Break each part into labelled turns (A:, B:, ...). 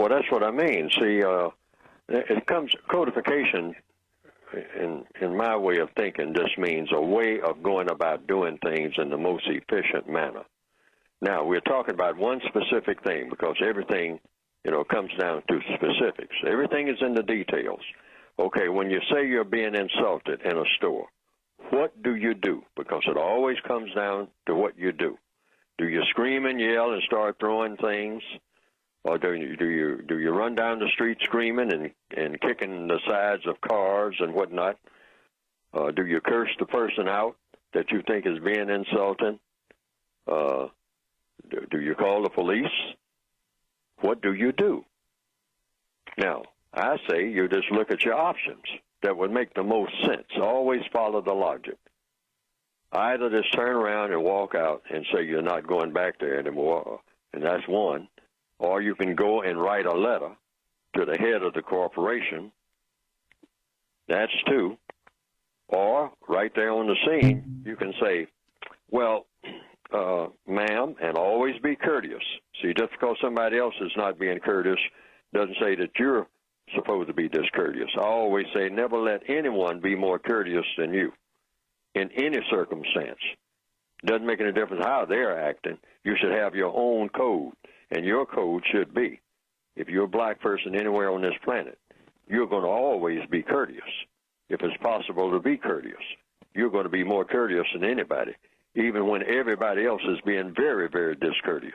A: that's what I mean. See, it comes codification. In my way of thinking, this means a way of going about doing things in the most efficient manner. Now, we're talking about one specific thing because everything, comes down to specifics. Everything is in the details. Okay, when you say you're being insulted in a store, what do you do? Because it always comes down to what you do. Do you scream and yell and start throwing things? Or do you run down the street screaming and kicking the sides of cars and whatnot? Do you curse the person out that you think is being insulting? Do you call the police? What do you do? Now, I say you just look at your options. That would make the most sense. Always follow the logic. Either just turn around and walk out and say you're not going back there anymore, and that's one. Or you can go and write a letter to the head of the corporation. That's two. Or right there on the scene, you can say, well, ma'am, and always be courteous. See, just because somebody else is not being courteous doesn't say that you're supposed to be discourteous. I always say never let anyone be more courteous than you in any circumstance. Doesn't make any difference how they're acting. You should have your own code. And your code should be, if you're a black person anywhere on this planet, you're going to always be courteous. If it's possible to be courteous, you're going to be more courteous than anybody, even when everybody else is being very, very discourteous.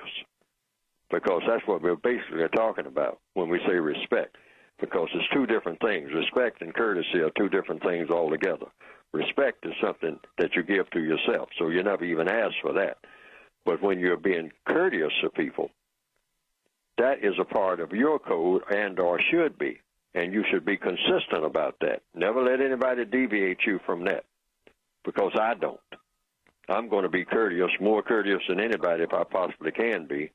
A: Because that's what we're basically talking about when we say respect. Because it's two different things. Respect and courtesy are two different things altogether. Respect is something that you give to yourself, so you never even ask for that. But when you're being courteous to people, that is a part of your code and or should be, and you should be consistent about that. Never let anybody deviate you from that, because I don't. I'm going to be courteous, more courteous than anybody if I possibly can be,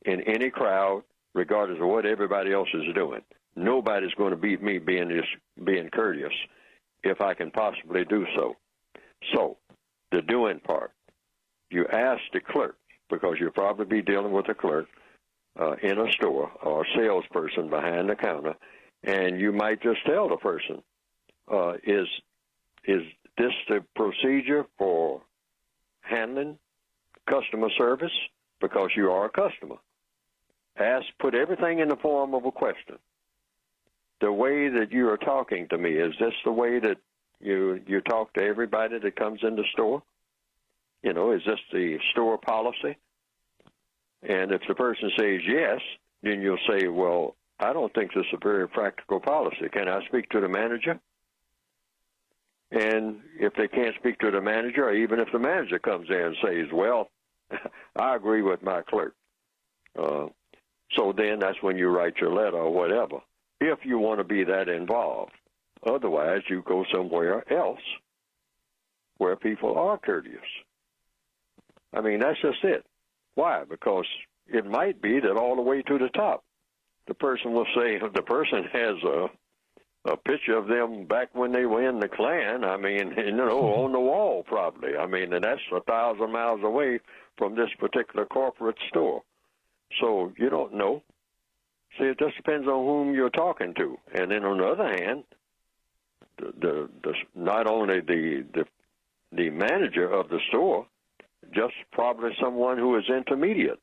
A: in any crowd, regardless of what everybody else is doing. Nobody's going to beat me being courteous if I can possibly do so. So, the doing part. You ask the clerk, because you'll probably be dealing with a clerk, in a store or a salesperson behind the counter, and you might just tell the person, is this the procedure for handling customer service? Because you are a customer. Put everything in the form of a question. The way that you are talking to me, is this the way that you talk to everybody that comes in the store? Is this the store policy? And if the person says yes, then you'll say, well, I don't think this is a very practical policy. Can I speak to the manager? And if they can't speak to the manager, or even if the manager comes in and says, well, I agree with my clerk. So then that's when you write your letter or whatever, if you want to be that involved. Otherwise, you go somewhere else where people are courteous. I mean, that's just it. Why? Because it might be that all the way to the top, the person will say, the person has a picture of them back when they were in the Klan, on the wall probably. And that's 1,000 miles away from this particular corporate store. So you don't know. See, it just depends on whom you're talking to. And then on the other hand, not only the manager of the store, just probably someone who is intermediate,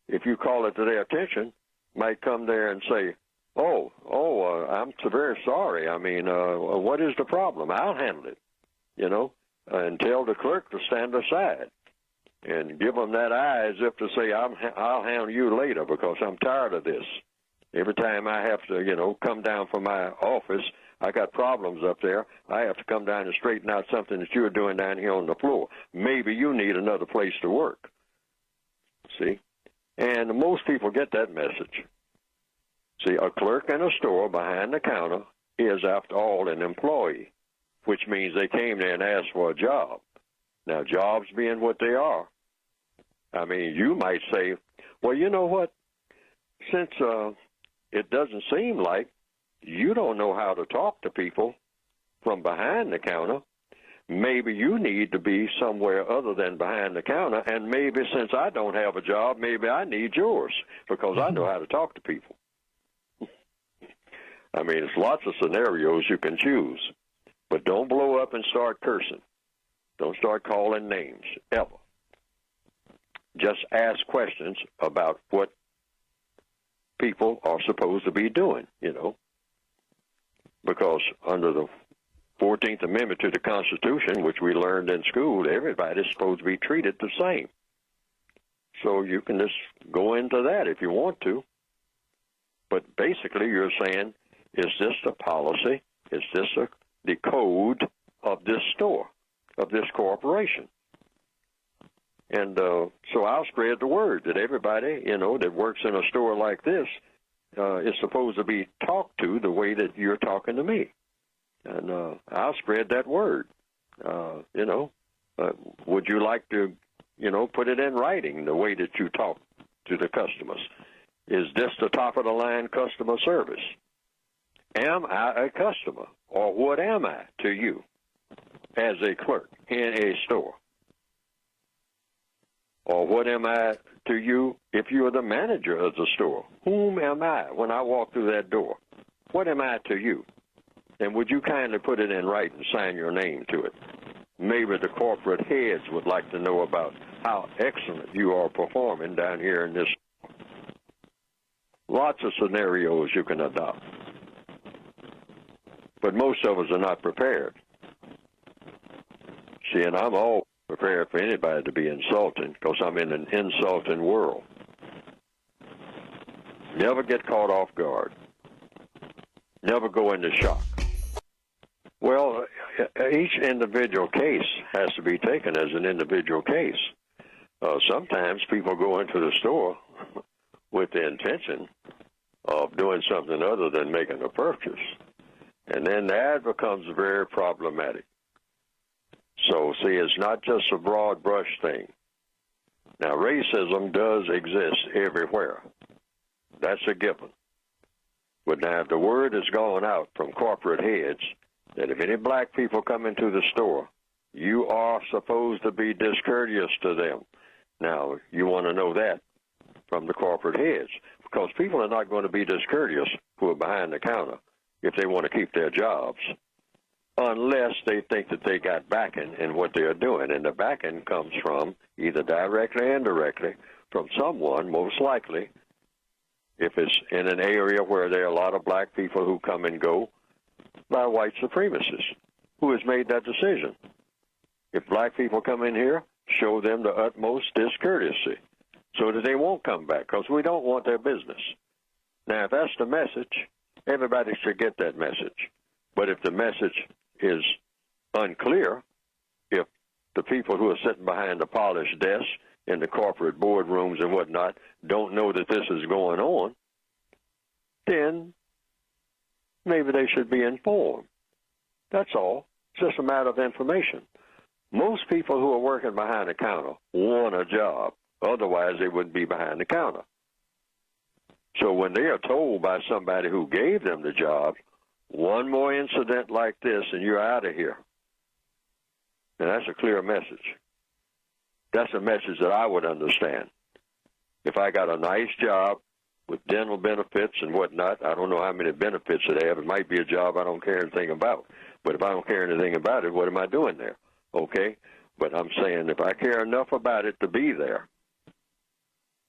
A: if you call it to their attention, might come there and say, I'm so very sorry. What is the problem? I'll handle it, and tell the clerk to stand aside and give them that eye as if to say, I'll handle you later because I'm tired of this. Every time I have to, come down from my office, I got problems up there. I have to come down and straighten out something that you're doing down here on the floor. Maybe you need another place to work. See? And most people get that message. See, a clerk in a store behind the counter is, after all, an employee, which means they came there and asked for a job. Now, jobs being what they are, you might say, well, you know what? Since it doesn't seem like you don't know how to talk to people from behind the counter, maybe you need to be somewhere other than behind the counter, and maybe since I don't have a job, maybe I need yours because I know how to talk to people. I mean, it's lots of scenarios you can choose. But don't blow up and start cursing. Don't start calling names, ever. Just ask questions about what people are supposed to be doing, because under the 14th Amendment to the Constitution, which we learned in school, everybody's supposed to be treated the same. So you can just go into that if you want to. But basically you're saying, is this the policy? Is this the code of this store, of this corporation? And so I'll spread the word that everybody, that works in a store like this is supposed to be talked to the way that you're talking to me. And I'll spread that word. Would you like to, put it in writing the way that you talk to the customers? Is this the top-of-the-line customer service? Am I a customer, or what am I to you as a clerk in a store? Or what am I to you if you're the manager of the store? Whom am I when I walk through that door? What am I to you? And would you kindly put it in writing and sign your name to it? Maybe the corporate heads would like to know about how excellent you are performing down here in this. Lots of scenarios you can adopt. But most of us are not prepared. See, and I'm all prepared for anybody to be insulting because I'm in an insulting world. Never get caught off guard. Never go into shock. Well, each individual case has to be taken as an individual case. Sometimes people go into the store with the intention of doing something other than making a purchase. And then that becomes very problematic. So, see, it's not just a broad brush thing. Now, racism does exist everywhere. That's a given. But now, if the word has gone out from corporate heads that if any black people come into the store, you are supposed to be discourteous to them. Now, you want to know that from the corporate heads, because people are not going to be discourteous who are behind the counter if they want to keep their jobs, unless they think that they got backing in what they're doing. And the backing comes from either directly or indirectly from someone, most likely, if it's in an area where there are a lot of black people who come and go, by white supremacists who has made that decision. If black people come in here, show them the utmost discourtesy so that they won't come back, because we don't want their business. Now, if that's the message, everybody should get that message. But if the message is unclear, if the people who are sitting behind the polished desk in the corporate boardrooms and whatnot don't know that this is going on, then maybe they should be informed. That's all. It's just a matter of information. Most people who are working behind the counter want a job. Otherwise, they wouldn't be behind the counter. So when they are told by somebody who gave them the job, one more incident like this and you're out of here, and that's a clear message. That's a message that I would understand. If I got a nice job with dental benefits and whatnot, I don't know how many benefits they have. It might be a job I don't care anything about. But if I don't care anything about it, what am I doing there? Okay? But I'm saying if I care enough about it to be there,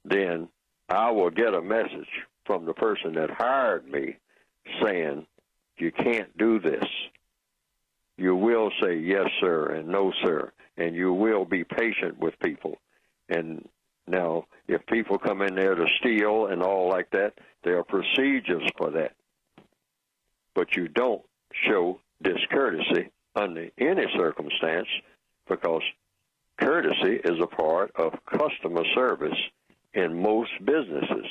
A: then I will get a message from the person that hired me saying, you can't do this. You will say yes, sir, and no, sir, and you will be patient with people. And now, if people come in there to steal and all like that, there are procedures for that. But you don't show discourtesy under any circumstance, because courtesy is a part of customer service in most businesses.